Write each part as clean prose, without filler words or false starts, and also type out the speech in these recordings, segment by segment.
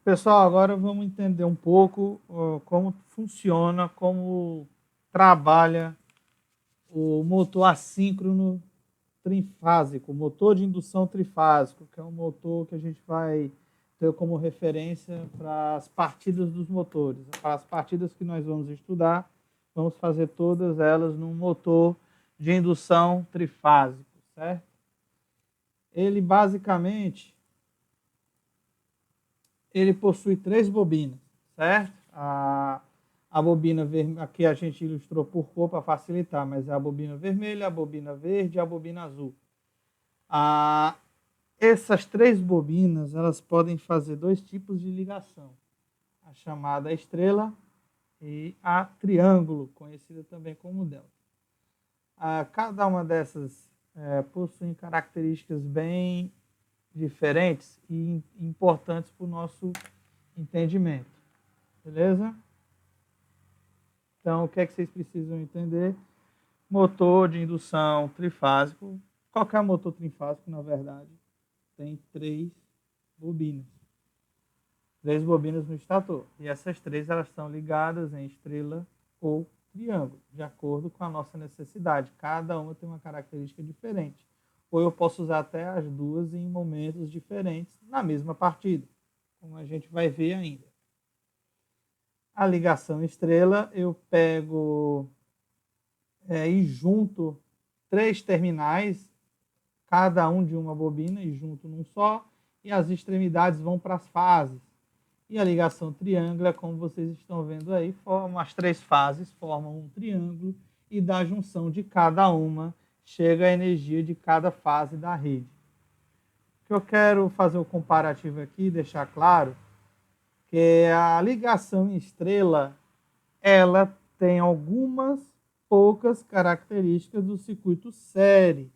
Pessoal, agora vamos entender um pouco como funciona, como trabalha o motor assíncrono trifásico, motor de indução trifásico, que é um motor que a gente vai ter como referência para as partidas dos motores. Para as partidas que nós vamos estudar, vamos fazer todas elas num motor de indução trifásico, certo? Ele basicamente possui 3 bobinas, certo? A bobina vermelha, aqui a gente ilustrou por cor para facilitar, mas é a bobina vermelha, a bobina verde e a bobina azul. Essas 3 bobinas, elas podem fazer 2 tipos de ligação, a chamada estrela e a triângulo, conhecida também como delta. Cada uma dessas possui características bem diferentes e importantes para o nosso entendimento. Beleza? Então, o que é que vocês precisam entender? Motor de indução trifásico. Qualquer motor trifásico, na verdade, tem 3 bobinas. 3 bobinas no estator. E essas 3 elas estão ligadas em estrela ou triângulo, de acordo com a nossa necessidade. Cada uma tem uma característica diferente. Ou eu posso usar até as duas em momentos diferentes na mesma partida, como a gente vai ver ainda. A ligação estrela, eu pego e junto 3 terminais, cada um de uma bobina, e junto num só, e as extremidades vão para as fases. E a ligação triângulo, como vocês estão vendo aí, as 3 fases formam um triângulo, e da junção de cada uma chega a energia de cada fase da rede. O que eu quero fazer o comparativo aqui, deixar claro, que a ligação em estrela, ela tem algumas poucas características do circuito série.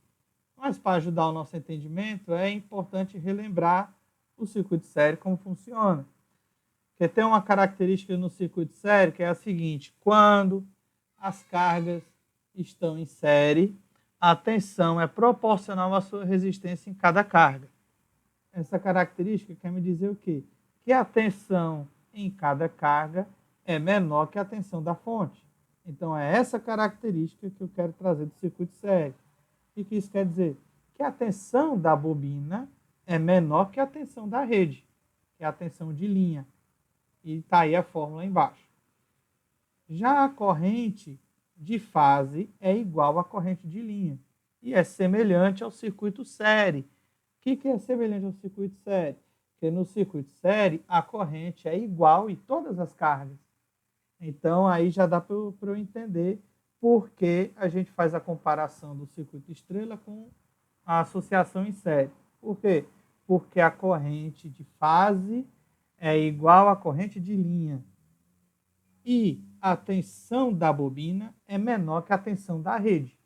Mas para ajudar o nosso entendimento, é importante relembrar o circuito série, como funciona. Porque tem uma característica no circuito série que é a seguinte: quando as cargas estão em série, a tensão é proporcional à sua resistência em cada carga. Essa característica quer me dizer o quê? Que a tensão em cada carga é menor que a tensão da fonte. Então, é essa característica que eu quero trazer do circuito série. O que isso quer dizer? Que a tensão da bobina é menor que a tensão da rede, que é a tensão de linha. E está aí a fórmula embaixo. Já a corrente de fase é igual à corrente de linha e é semelhante ao circuito série. O que é semelhante ao circuito série? Porque no circuito série a corrente é igual em todas as cargas. Então aí já dá para eu entender por que a gente faz a comparação do circuito estrela com a associação em série. Por quê? Porque a corrente de fase é igual à corrente de linha. E a tensão da bobina é menor que a tensão da rede.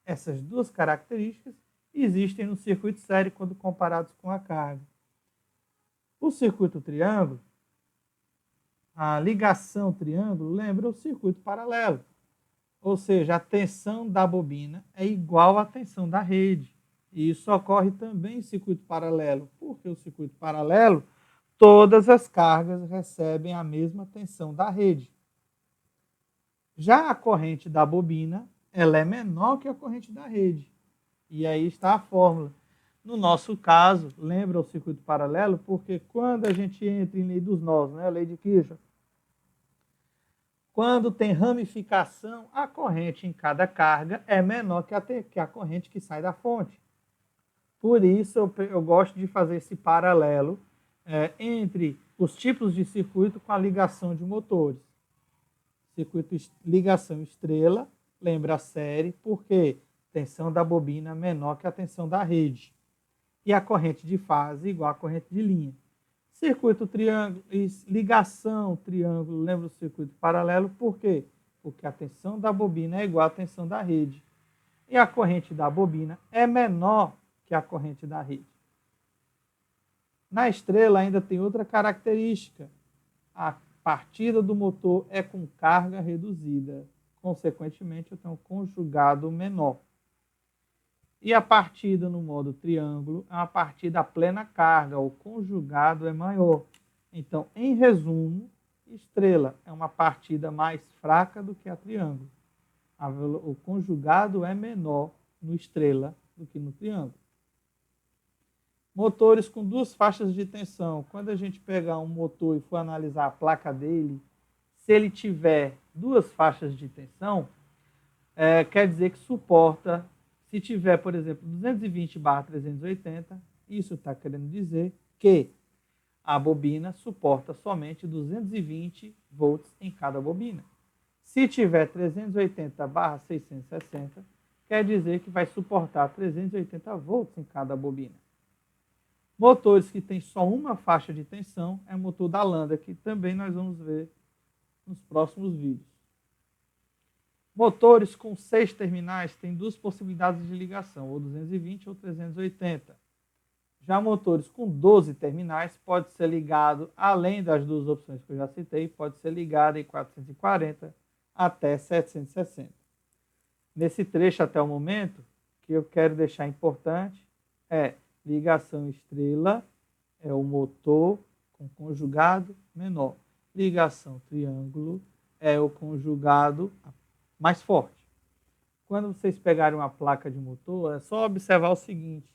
Essas 2 características existem no circuito série quando comparados com a carga. O circuito triângulo, a ligação triângulo, lembra o circuito paralelo. Ou seja, a tensão da bobina é igual à tensão da rede. E isso ocorre também em circuito paralelo. Porque o circuito paralelo, todas as cargas recebem a mesma tensão da rede. Já a corrente da bobina, ela é menor que a corrente da rede. E aí está a fórmula. No nosso caso, lembra o circuito paralelo? Porque quando a gente entra em lei dos nós, né, a lei de Kirchhoff, quando tem ramificação, a corrente em cada carga é menor que a corrente que sai da fonte. Por isso, eu gosto de fazer esse paralelo entre os tipos de circuito com a ligação de motores. Circuito ligação estrela, lembra a série, porque tensão da bobina é menor que a tensão da rede. E a corrente de fase igual à corrente de linha. Circuito triângulo, ligação triângulo, lembra o circuito paralelo, por quê? Porque a tensão da bobina é igual à tensão da rede. E a corrente da bobina é menor que a corrente da rede. Na estrela ainda tem outra característica. A partida do motor é com carga reduzida. Consequentemente, eu tenho um conjugado menor. E a partida no modo triângulo é uma partida a plena carga. O conjugado é maior. Então, em resumo, estrela é uma partida mais fraca do que a triângulo. O conjugado é menor no estrela do que no triângulo. Motores com duas faixas de tensão. Quando a gente pegar um motor e for analisar a placa dele, se ele tiver duas faixas de tensão, quer dizer que suporta, se tiver, por exemplo, 220/380, isso está querendo dizer que a bobina suporta somente 220 volts em cada bobina. Se tiver 380/660, quer dizer que vai suportar 380 volts em cada bobina. Motores que têm só uma faixa de tensão é o motor da Landa, que também nós vamos ver nos próximos vídeos. Motores com 6 terminais têm duas possibilidades de ligação, ou 220 ou 380. Já motores com 12 terminais pode ser ligado, além das duas opções que eu já citei, pode ser ligado em 440 até 760. Nesse trecho até o momento, o que eu quero deixar importante é ligação estrela é o motor com conjugado menor. Ligação triângulo é o conjugado mais forte. Quando vocês pegarem uma placa de motor, é só observar o seguinte.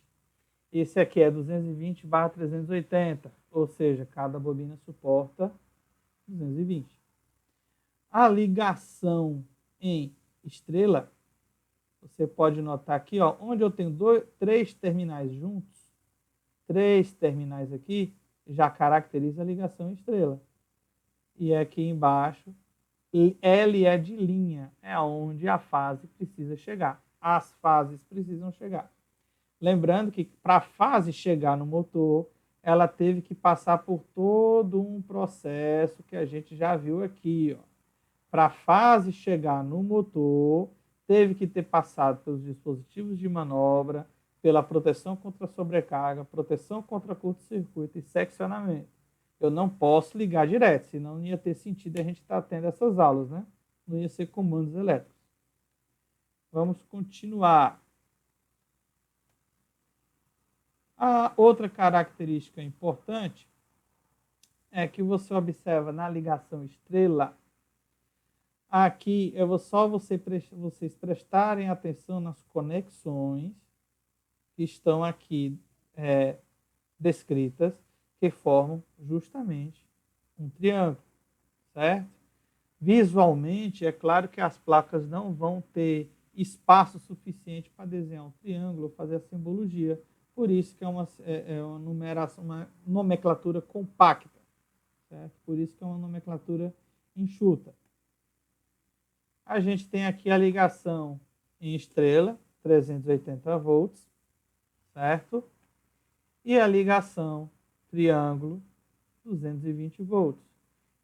Esse aqui é 220/380, ou seja, cada bobina suporta 220. A ligação em estrela, você pode notar aqui, ó, onde eu tenho 3 terminais juntos, 3 terminais aqui, já caracteriza a ligação estrela. E aqui embaixo, L é de linha, é onde a fase precisa chegar. As fases precisam chegar. Lembrando que para a fase chegar no motor, ela teve que passar por todo um processo que a gente já viu aqui. Para a fase chegar no motor, teve que ter passado pelos dispositivos de manobra, pela proteção contra sobrecarga, proteção contra curto-circuito e seccionamento. Eu não posso ligar direto, senão não ia ter sentido a gente estar tendo essas aulas, né? Não ia ser comandos elétricos. Vamos continuar. A outra característica importante é que você observa na ligação estrela, aqui eu vou só vocês prestarem atenção nas conexões que estão aqui descritas, que formam justamente um triângulo, certo? Visualmente, é claro que as placas não vão ter espaço suficiente para desenhar um triângulo, fazer a simbologia. Por isso que é uma nomenclatura compacta, certo? Por isso que é uma nomenclatura enxuta. A gente tem aqui a ligação em estrela, 380 volts, certo? E a ligação triângulo, 220 volts.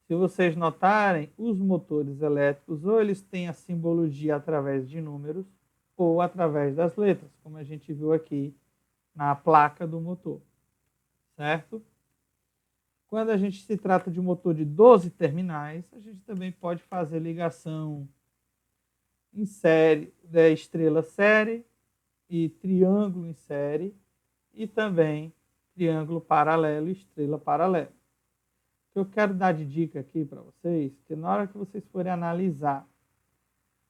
Se vocês notarem, os motores elétricos, ou eles têm a simbologia através de números, ou através das letras, como a gente viu aqui na placa do motor, certo? Quando a gente se trata de motor de 12 terminais, a gente também pode fazer ligação em série, estrela série e triângulo em série, e também triângulo paralelo e estrela paralela. O que eu quero dar de dica aqui para vocês, que na hora que vocês forem analisar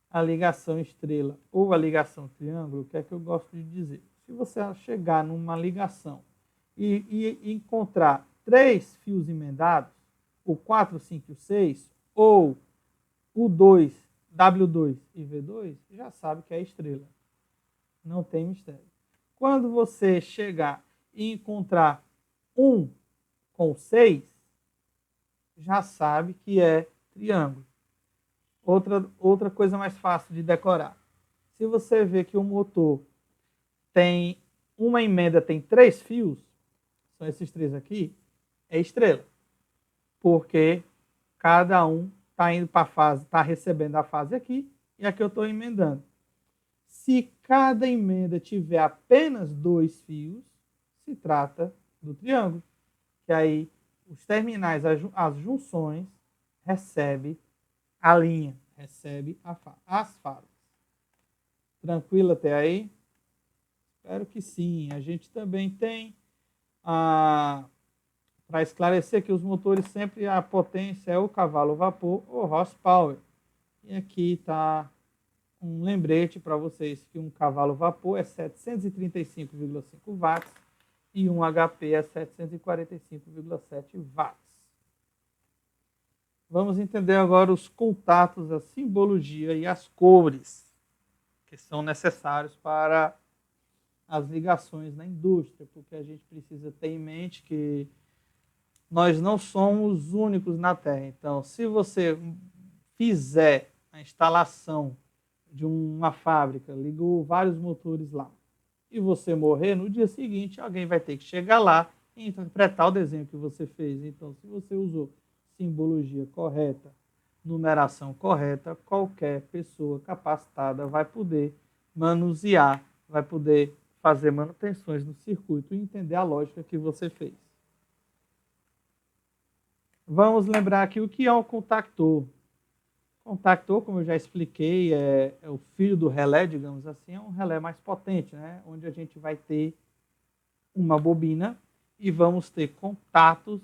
a ligação estrela ou a ligação triângulo, o que é que eu gosto de dizer? Se você chegar numa ligação e encontrar 3 fios emendados, o 4, 5 e o 6, ou o 2, W2 e V2, já sabe que é estrela. Não tem mistério. Quando você chegar e encontrar 1 com 6, já sabe que é triângulo. Outra coisa mais fácil de decorar. Se você vê que o motor tem uma emenda, tem 3 fios, são esses 3 aqui, é estrela. Porque cada um está indo para a fase, está recebendo a fase aqui, e aqui eu estou emendando. Se cada emenda tiver apenas 2 fios, se trata do triângulo. Que aí os terminais, as junções, recebe a linha, recebe as fases. Tranquilo até aí? Espero que sim. A gente também tem Para esclarecer que os motores sempre a potência é o cavalo vapor ou horsepower. E aqui está um lembrete para vocês que um cavalo vapor é 735,5 watts e um HP é 745,7 watts. Vamos entender agora os contatos, a simbologia e as cores que são necessários para as ligações na indústria, porque a gente precisa ter em mente que nós não somos os únicos na Terra. Então, se você fizer a instalação de uma fábrica, ligou vários motores lá, e você morrer, no dia seguinte alguém vai ter que chegar lá e interpretar o desenho que você fez. Então, se você usou simbologia correta, numeração correta, qualquer pessoa capacitada vai poder manusear, vai poder fazer manutenções no circuito e entender a lógica que você fez. Vamos lembrar aqui o que é um contactor. Contactor, como eu já expliquei, é o filho do relé, digamos assim, é um relé mais potente, né? Onde a gente vai ter uma bobina e vamos ter contatos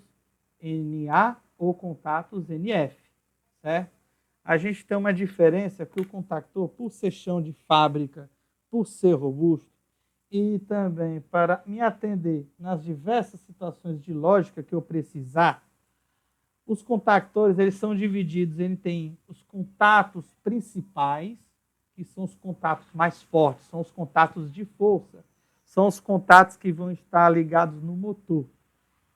NA ou contatos NF, certo? A gente tem uma diferença que o contactor, por ser chão de fábrica, por ser robusto, e também para me atender nas diversas situações de lógica que eu precisar, os contactores eles são divididos, ele tem os contatos principais, que são os contatos mais fortes, são os contatos de força, são os contatos que vão estar ligados no motor.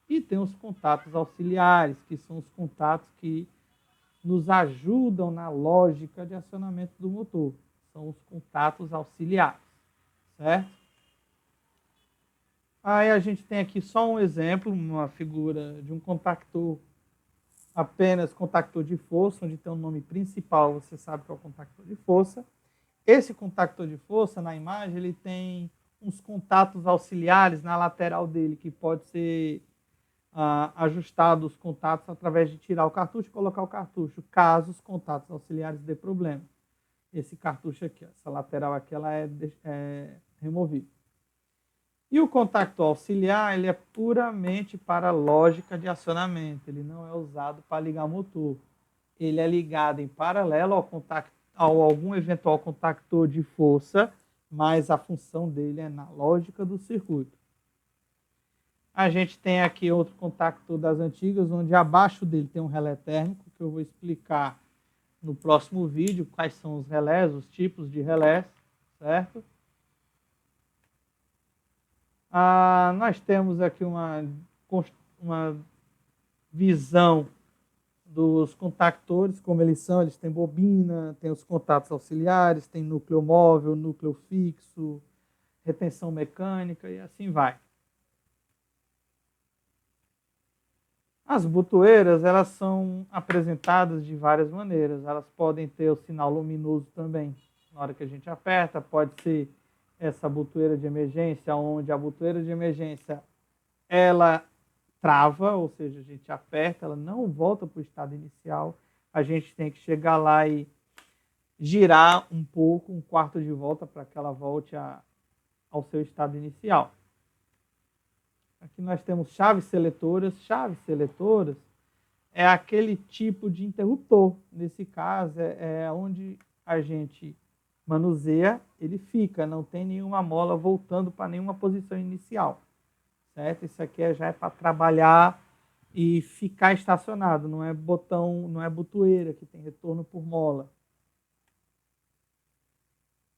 E tem os contatos auxiliares, que são os contatos que nos ajudam na lógica de acionamento do motor. São os contatos auxiliares, certo? Aí a gente tem aqui só um exemplo, uma figura de um contactor, apenas contactor de força, onde tem o nome principal, você sabe que é o contactor de força. Esse contactor de força, na imagem, ele tem uns contatos auxiliares na lateral dele, que pode ser ajustado os contatos através de tirar o cartucho e colocar o cartucho, caso os contatos auxiliares dê problema. Esse cartucho aqui, essa lateral aqui, ela é removível. E o contactor auxiliar, ele é puramente para lógica de acionamento, ele não é usado para ligar motor. Ele é ligado em paralelo ao algum eventual contactor de força, mas a função dele é na lógica do circuito. A gente tem aqui outro contactor das antigas, onde abaixo dele tem um relé térmico, que eu vou explicar no próximo vídeo quais são os relés, os tipos de relés, certo? Nós temos aqui uma visão dos contactores, como eles são. Eles têm bobina, tem os contatos auxiliares, tem núcleo móvel, núcleo fixo, retenção mecânica e assim vai. As botoeiras, elas são apresentadas de várias maneiras. Elas podem ter o sinal luminoso também. Na hora que a gente aperta, pode ser essa botoeira de emergência, onde a botoeira de emergência ela trava, ou seja, a gente aperta, ela não volta para o estado inicial. A gente tem que chegar lá e girar um pouco, um quarto de volta, para que ela volte ao seu estado inicial. Aqui nós temos chaves seletoras. Chaves seletoras é aquele tipo de interruptor. Nesse caso, é onde a gente manuseia, ele fica, não tem nenhuma mola voltando para nenhuma posição inicial, certo? Isso aqui já é para trabalhar e ficar estacionado, não é botão, não é botoeira que tem retorno por mola.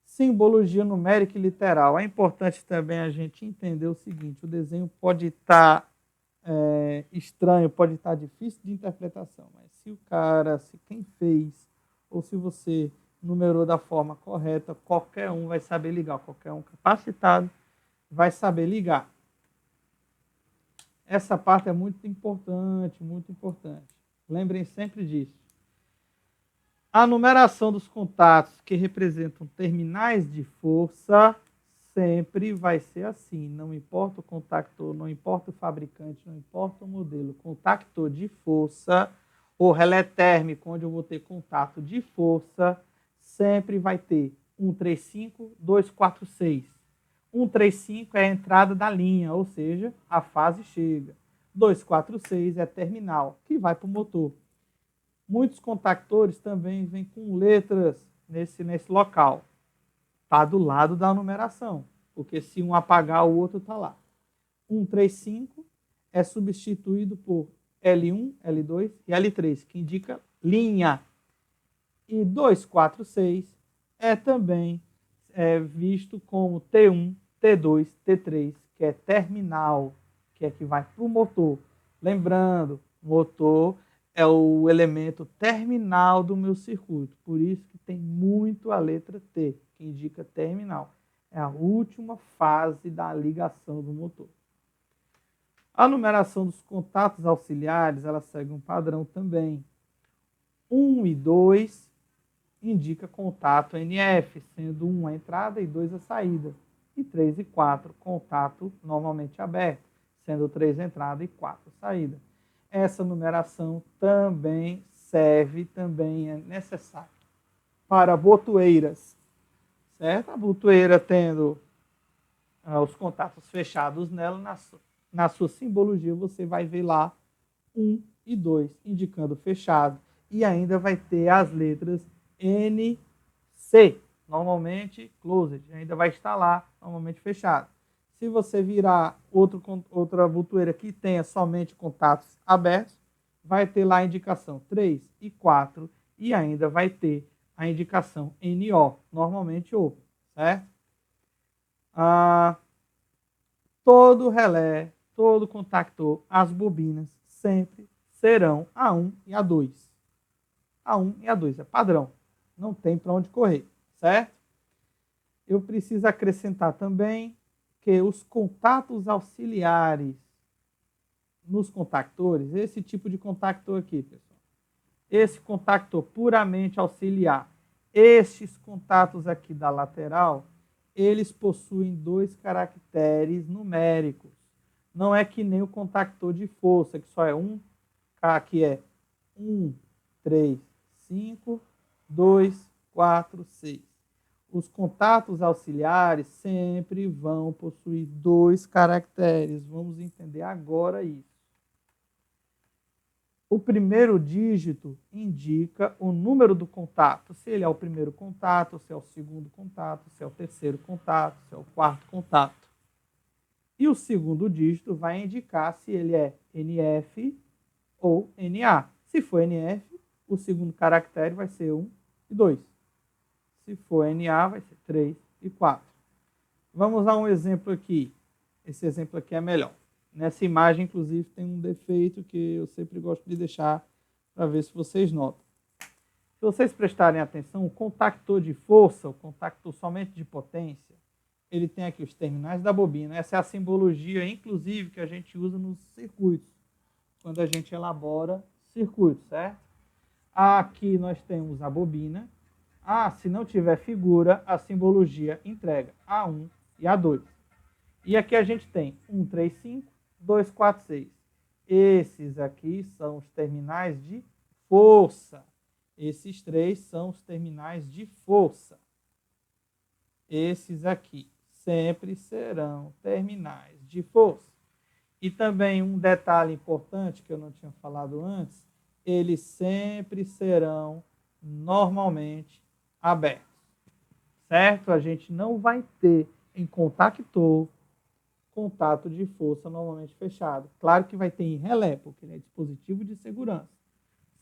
Simbologia numérica e literal. É importante também a gente entender o seguinte: o desenho pode estar estranho, pode estar difícil de interpretação, mas se quem fez, ou se você numerou da forma correta, qualquer um vai saber ligar, qualquer um capacitado vai saber ligar. Essa parte é muito importante, muito importante. Lembrem sempre disso. A numeração dos contatos que representam terminais de força sempre vai ser assim. Não importa o contactor, não importa o fabricante, não importa o modelo. Contactor de força ou relé térmico, onde eu vou ter contato de força, sempre vai ter 135, 246. 135 é a entrada da linha, ou seja, a fase chega. 246 é terminal, que vai para o motor. Muitos contactores também vêm com letras nesse local. Está do lado da numeração, porque se um apagar, o outro está lá. 135 é substituído por L1, L2 e L3, que indica linha. E 246 é também visto como T1, T2, T3, que é terminal, que é que vai para o motor. Lembrando, motor é o elemento terminal do meu circuito, por isso que tem muito a letra T, que indica terminal. É a última fase da ligação do motor. A numeração dos contatos auxiliares, ela segue um padrão também. 1 e 2 indica contato NF, sendo 1 a entrada e 2 a saída. E 3 e 4, contato normalmente aberto, sendo 3 a entrada e 4 a saída. Essa numeração também serve, também é necessária para botoeiras, certo? A botoeira tendo os contatos fechados nela, na sua simbologia você vai ver lá 1 e 2, indicando fechado. E ainda vai ter as letras NC, normalmente closed, ainda vai estar lá, normalmente fechado. Se você virar outra botoeira que tenha somente contatos abertos, vai ter lá a indicação 3 e 4 e ainda vai ter a indicação NO, normalmente open, certo? Todo relé, todo contactor, as bobinas sempre serão A1 e A2. A1 e A2 é padrão, não tem para onde correr, certo? Eu preciso acrescentar também que os contatos auxiliares nos contactores, esse tipo de contactor aqui, pessoal, esse contactor puramente auxiliar, estes contatos aqui da lateral, eles possuem 2 caracteres numéricos. Não é que nem o contactor de força, que só é que é 1, 3, 5, 2, 4, 6. Os contatos auxiliares sempre vão possuir 2 caracteres. Vamos entender agora isso. O primeiro dígito indica o número do contato, se ele é o primeiro contato, se é o segundo contato, se é o terceiro contato, se é o quarto contato. E o segundo dígito vai indicar se ele é NF ou NA. Se for NF, o segundo caractere vai ser 1 e 2. Se for NA, vai ser 3 e 4. Vamos a um exemplo aqui. Esse exemplo aqui é melhor. Nessa imagem, inclusive, tem um defeito que eu sempre gosto de deixar para ver se vocês notam. Se vocês prestarem atenção, o contactor de força, o contactor somente de potência, ele tem aqui os terminais da bobina. Essa é a simbologia, inclusive, que a gente usa nos circuitos, quando a gente elabora circuitos, certo? Aqui nós temos a bobina. Se não tiver figura, a simbologia entrega A1 e A2. E aqui a gente tem 1, 3, 5, 2, 4, 6. Esses aqui são os terminais de força. Esses 3 são os terminais de força. Esses aqui sempre serão terminais de força. E também um detalhe importante que eu não tinha falado antes, eles sempre serão normalmente abertos, certo? A gente não vai ter em contactor contato de força normalmente fechado. Claro que vai ter em relé, porque ele é dispositivo de segurança,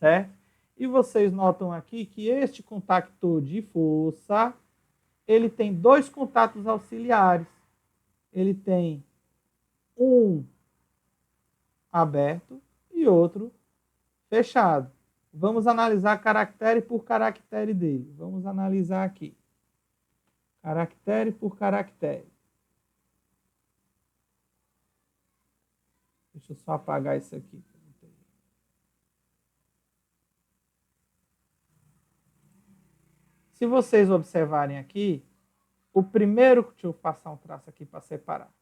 certo? E vocês notam aqui que este contactor de força, ele tem 2 contatos auxiliares. Ele tem um aberto e outro fechado. Vamos analisar caractere por caractere dele. Vamos analisar aqui. Caractere por caractere. Deixa eu só apagar isso aqui. Se vocês observarem aqui, o primeiro, deixa eu passar um traço aqui para separar.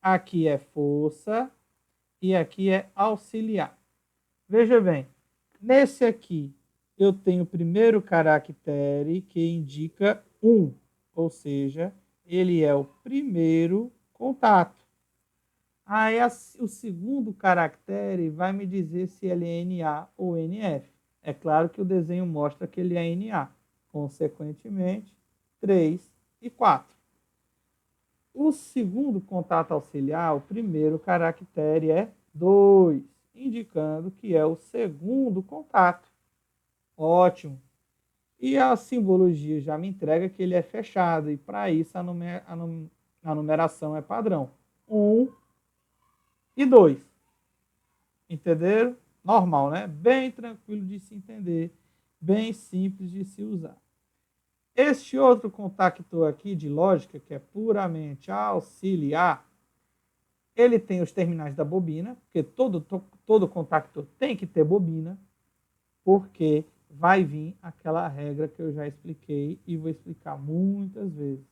Aqui é força e aqui é auxiliar. Veja bem, nesse aqui eu tenho o primeiro caractere que indica 1, ou seja, ele é o primeiro contato. Aí o segundo caractere vai me dizer se ele é NA ou NF. É claro que o desenho mostra que ele é NA. Consequentemente, 3 e 4. O segundo contato auxiliar, o primeiro caractere é 2, indicando que é o segundo contato. Ótimo. E a simbologia já me entrega que ele é fechado, e para isso a numeração é padrão. 1 e 2. Entenderam? Normal, né? Bem tranquilo de se entender, bem simples de se usar. Este outro contactor aqui de lógica, que é puramente auxiliar, ele tem os terminais da bobina, porque todo contactor tem que ter bobina, porque vai vir aquela regra que eu já expliquei e vou explicar muitas vezes.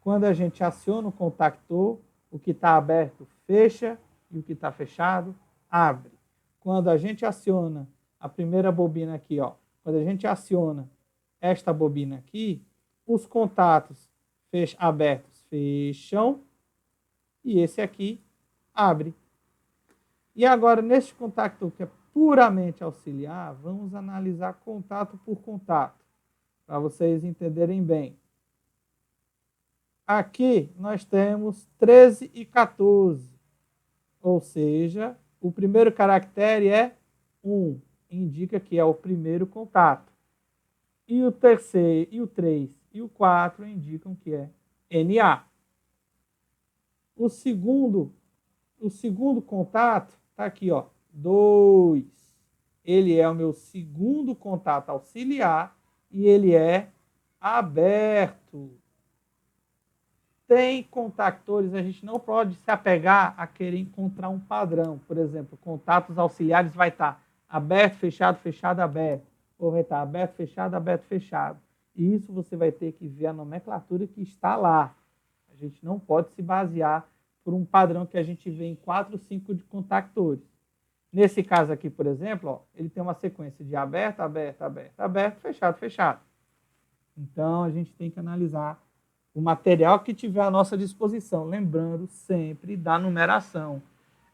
Quando a gente aciona o contactor, o que está aberto fecha e o que está fechado abre. Quando a gente aciona a primeira bobina aqui, ó, quando a gente aciona esta bobina aqui, os contatos abertos fecham e esse aqui abre. E agora, neste contactor que é puramente auxiliar, vamos analisar contato por contato, para vocês entenderem bem. Aqui nós temos 13 e 14, ou seja, o primeiro caractere é 1, indica que é o primeiro contato. E o terceiro, e o 3 e o 4 indicam que é NA. O segundo contato está aqui, ó, 2. Ele é o meu segundo contato auxiliar e ele é aberto. Tem contactores, a gente não pode se apegar a querer encontrar um padrão. Por exemplo, contatos auxiliares vai estar aberto, fechado, fechado, aberto. Ou vai estar aberto, fechado, fechado. E isso você vai ter que ver a nomenclatura que está lá. A gente não pode se basear por um padrão que a gente vê em 4 ou 5 de contactores. Nesse caso aqui, por exemplo, ó, ele tem uma sequência de aberto, aberto, aberto, aberto, fechado, fechado. Então, a gente tem que analisar o material que tiver à nossa disposição, lembrando sempre da numeração.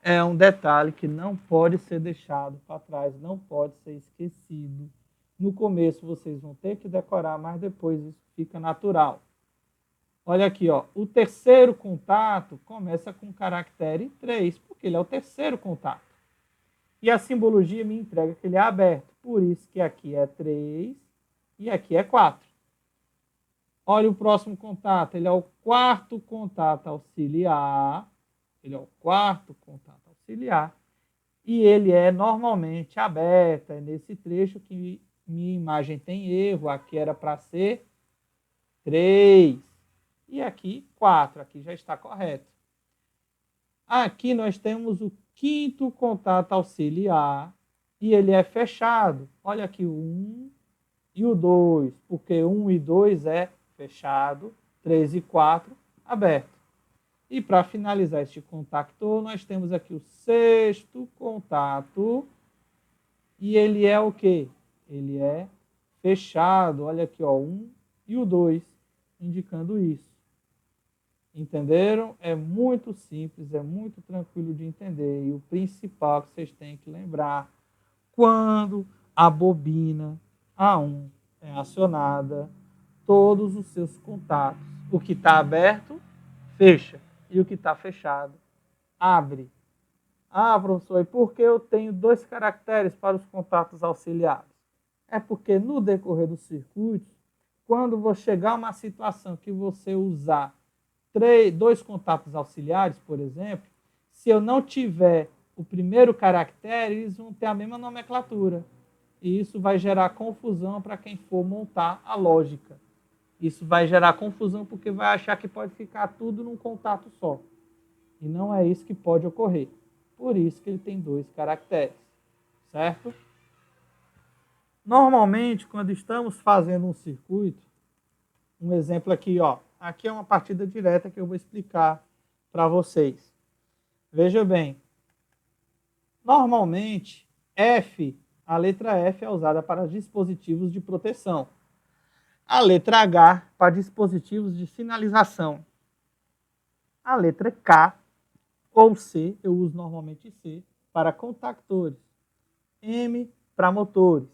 É um detalhe que não pode ser deixado para trás, não pode ser esquecido. No começo vocês vão ter que decorar, mas depois isso fica natural. Olha aqui, ó, o terceiro contato começa com o caractere 3, porque ele é o terceiro contato. E a simbologia me entrega que ele é aberto, por isso que aqui é 3 e aqui é 4. Olha o próximo contato, ele é o quarto contato auxiliar. Ele é o quarto contato auxiliar. E ele é normalmente aberto. É nesse trecho que minha imagem tem erro. Aqui era para ser 3. E aqui 4. Aqui já está correto. Aqui nós temos o quinto contato auxiliar. E ele é fechado. Olha aqui o 1 e o 2. Porque 1 e 2 é fechado, 3 e 4, aberto. E para finalizar este contactor, nós temos aqui o sexto contato, e ele é o quê? Ele é fechado, olha aqui, ó, 1 e o 2, indicando isso. Entenderam? É muito simples, é muito tranquilo de entender, e o principal que vocês têm que lembrar, quando a bobina A1 é acionada, todos os seus contatos. O que está aberto, fecha. E o que está fechado, abre. Ah, professor, e por que eu tenho 2 caracteres para os contatos auxiliares? É porque no decorrer do circuito, quando você chegar a uma situação que você usar 2 contatos auxiliares, por exemplo, se eu não tiver o primeiro caractere, eles vão ter a mesma nomenclatura. E isso vai gerar confusão para quem for montar a lógica. Isso vai gerar confusão porque vai achar que pode ficar tudo num contato só. E não é isso que pode ocorrer. Por isso que ele tem 2 caracteres. Certo? Normalmente, quando estamos fazendo um circuito, um exemplo aqui, ó. Aqui é uma partida direta que eu vou explicar para vocês. Veja bem. Normalmente, a letra F é usada para dispositivos de proteção. A letra H para dispositivos de sinalização. A letra K ou C, eu uso normalmente C, para contactores. M, para motores.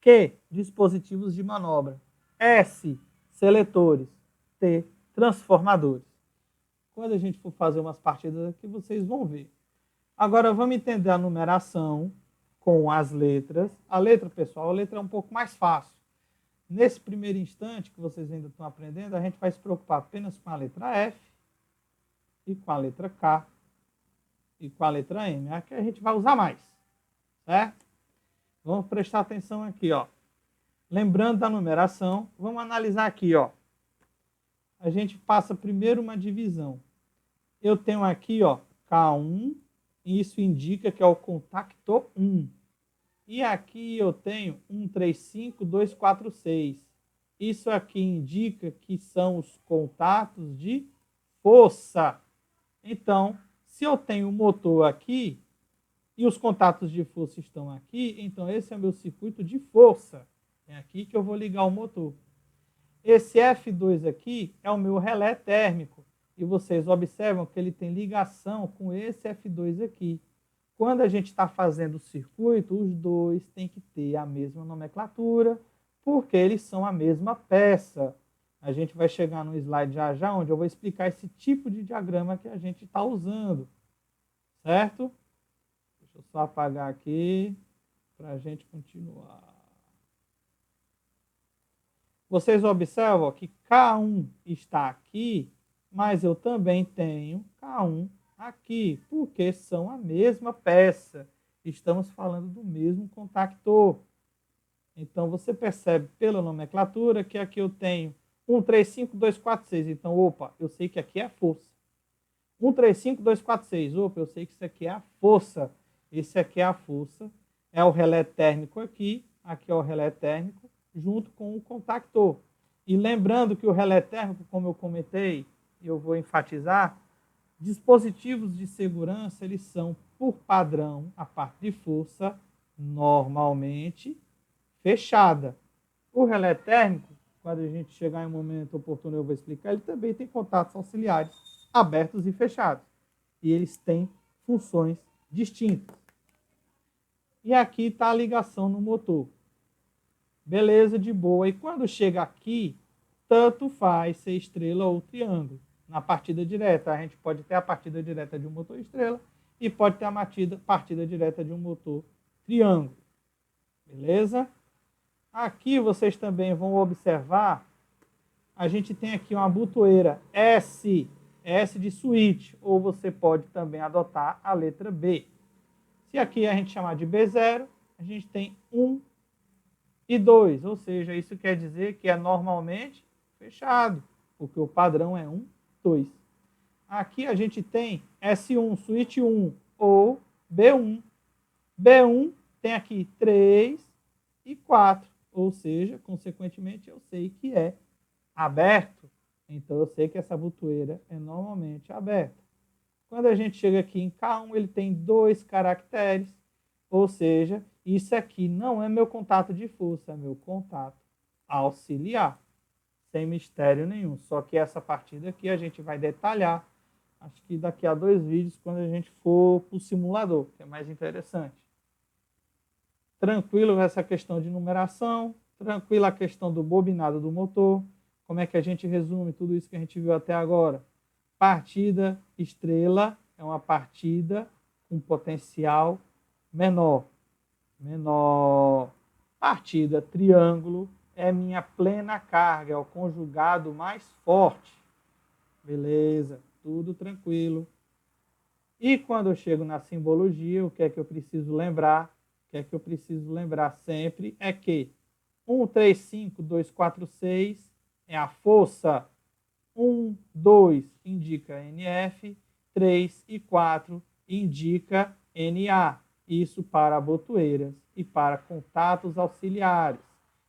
Q, dispositivos de manobra. S, seletores. T, transformadores. Quando a gente for fazer umas partidas aqui, vocês vão ver. Agora, vamos entender a numeração com as letras. A letra, pessoal, a letra é um pouco mais fácil. Nesse primeiro instante que vocês ainda estão aprendendo, a gente vai se preocupar apenas com a letra F e com a letra K e com a letra M. É a que a gente vai usar mais, certo? Vamos prestar atenção aqui, ó. Lembrando da numeração, vamos analisar aqui, ó. A gente passa primeiro uma divisão. Eu tenho aqui, ó, K1, e isso indica que é o contactor 1. E aqui eu tenho 135,246. Isso aqui indica que são os contatos de força. Então, se eu tenho o motor aqui e os contatos de força estão aqui, então esse é o meu circuito de força. É aqui que eu vou ligar o motor. Esse F2 aqui é o meu relé térmico. E vocês observam que ele tem ligação com esse F2 aqui. Quando a gente está fazendo o circuito, os dois têm que ter a mesma nomenclatura, porque eles são a mesma peça. A gente vai chegar no slide já já, onde eu vou explicar esse tipo de diagrama que a gente está usando. Certo? Deixa eu só apagar aqui para a gente continuar. Vocês observam que K1 está aqui, mas eu também tenho K1 aqui, porque são a mesma peça. Estamos falando do mesmo contactor. Então, você percebe pela nomenclatura que aqui eu tenho 135,246. Então, opa, eu sei que aqui é a força. 135,246. Opa, eu sei que isso aqui é a força. Esse aqui é a força. É o relé térmico aqui. Aqui é o relé térmico, junto com o contactor. E lembrando que o relé térmico, como eu comentei, eu vou enfatizar, dispositivos de segurança, eles são, por padrão, a parte de força, normalmente fechada. O relé térmico, quando a gente chegar em um momento oportuno eu vou explicar, ele também tem contatos auxiliares abertos e fechados. E eles têm funções distintas. E aqui está a ligação no motor. Beleza, de boa. E quando chega aqui, tanto faz ser estrela ou triângulo. Na partida direta, a gente pode ter a partida direta de um motor estrela e pode ter a partida direta de um motor triângulo. Beleza? Aqui vocês também vão observar, a gente tem aqui uma botoeira S, S de switch, ou você pode também adotar a letra B. Se aqui a gente chamar de B0, a gente tem 1 e 2, ou seja, isso quer dizer que é normalmente fechado, porque o padrão é 1, 2. Aqui a gente tem S1, switch 1, ou B1. B1 tem aqui 3 e 4, ou seja, consequentemente eu sei que é aberto. Então eu sei que essa botoeira é normalmente aberta. Quando a gente chega aqui em K1, ele tem 2 caracteres, ou seja, isso aqui não é meu contato de força, é meu contato auxiliar, sem mistério nenhum. Só que essa partida aqui a gente vai detalhar, acho que daqui a 2 vídeos, quando a gente for para o simulador, que é mais interessante. Tranquilo essa questão de numeração, tranquilo a questão do bobinado do motor. Como é que a gente resume tudo isso que a gente viu até agora? Partida estrela é uma partida com potencial menor. Partida triângulo é minha plena carga, é o conjugado mais forte. Beleza, tudo tranquilo. E quando eu chego na simbologia, o que é que eu preciso lembrar? O que é que eu preciso lembrar sempre é que 135,246 é a força, 1, 2 indica NF, 3 e 4 indica NA. Isso para botoeiras e para contatos auxiliares.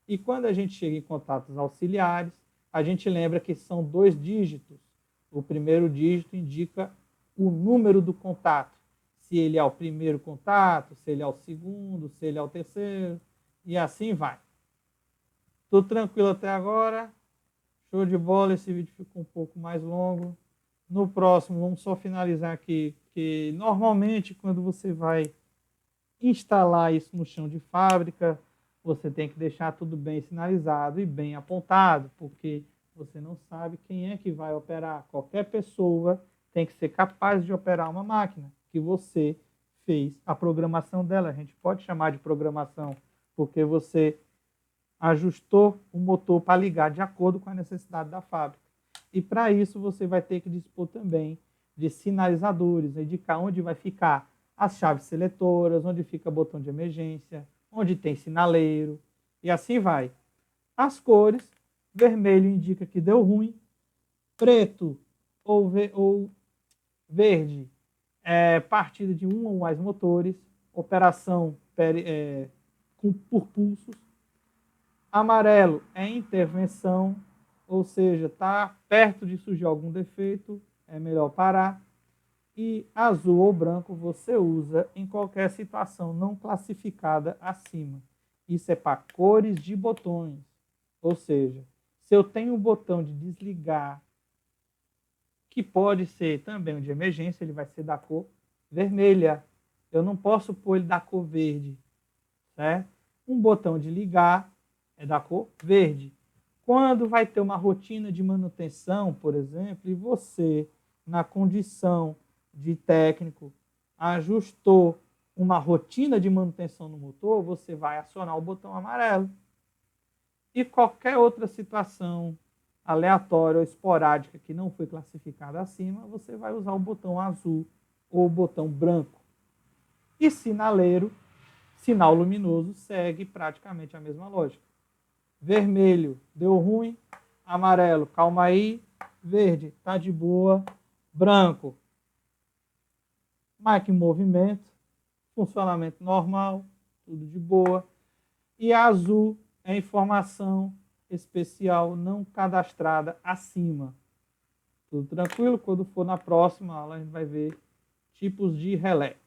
E quando a gente chega em contatos auxiliares, a gente lembra que são 2 dígitos. O primeiro dígito indica o número do contato. Se ele é o primeiro contato, se ele é o segundo, se ele é o terceiro, e assim vai. Tudo tranquilo até agora? Show de bola, esse vídeo ficou um pouco mais longo. No próximo, vamos só finalizar aqui porque normalmente quando você vai instalar isso no chão de fábrica, você tem que deixar tudo bem sinalizado e bem apontado, porque você não sabe quem é que vai operar. Qualquer pessoa tem que ser capaz de operar uma máquina que você fez a programação dela. A gente pode chamar de programação, porque você ajustou o motor para ligar de acordo com a necessidade da fábrica. E para isso você vai ter que dispor também de sinalizadores, indicar onde vai ficar as chaves seletoras, onde fica o botão de emergência, onde tem sinaleiro, e assim vai. As cores, vermelho indica que deu ruim, preto ou verde é partida de um ou mais motores, operação por pulsos. Amarelo é intervenção, ou seja, está perto de surgir algum defeito, é melhor parar. E azul ou branco você usa em qualquer situação não classificada acima. Isso é para cores de botões. Ou seja, se eu tenho um botão de desligar, que pode ser também um de emergência, ele vai ser da cor vermelha. Eu não posso pôr ele da cor verde, certo? Um botão de ligar é da cor verde. Quando vai ter uma rotina de manutenção, por exemplo, e você, na condição de técnico, ajustou uma rotina de manutenção no motor, você vai acionar o botão amarelo. E qualquer outra situação aleatória ou esporádica que não foi classificada acima, você vai usar o botão azul ou o botão branco. E sinaleiro, sinal luminoso, segue praticamente a mesma lógica. Vermelho, deu ruim. Amarelo, calma aí. Verde, tá de boa. Branco, máquina em movimento, funcionamento normal, tudo de boa. E azul é informação especial não cadastrada acima. Tudo tranquilo? Quando for na próxima aula, a gente vai ver tipos de relé.